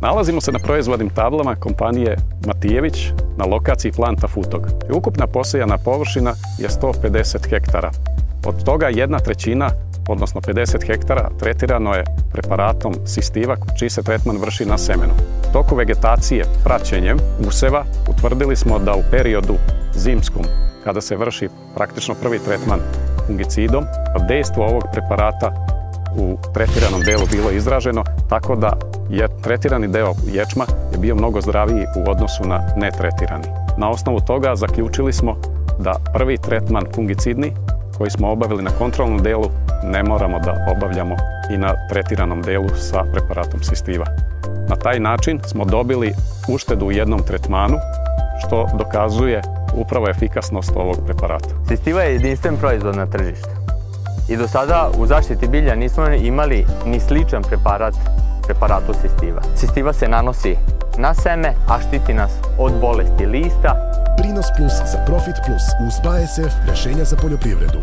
Nalazimo se na proizvodnim tablama kompanije Matijević na lokaciji planta Futog. Ukupna posejana površina je 150 hektara. Od toga 1/3, odnosno 50 hektara, tretirano je preparatom Sistiva, čiji se tretman vrši na semenu. U toku vegetacije praćenjem useva utvrdili smo da u periodu zimskom, kada se vrši praktično prvi tretman fungicidom, dejstvo ovog preparata u tretiranom delu bilo izraženo, tako da je tretirani deo ječma je bio mnogo zdraviji u odnosu na netretirani. Na osnovu toga zaključili smo da prvi tretman fungicidni koji smo obavili na kontrolnom delu ne moramo da obavljamo i na tretiranom delu sa preparatom Sistiva. Na taj način smo dobili uštedu u jednom tretmanu, što dokazuje upravo efikasnost ovog preparata. Sistiva je jedinstven proizvod na tržištu. I do sada u zaštiti bilja nismo imali ni sličan preparatu Sistiva. Sistiva se nanosi na seme, a štiti nas od bolesti lista. Prinos plus za Profit Plus uz BASF rešenja za poljoprivredu.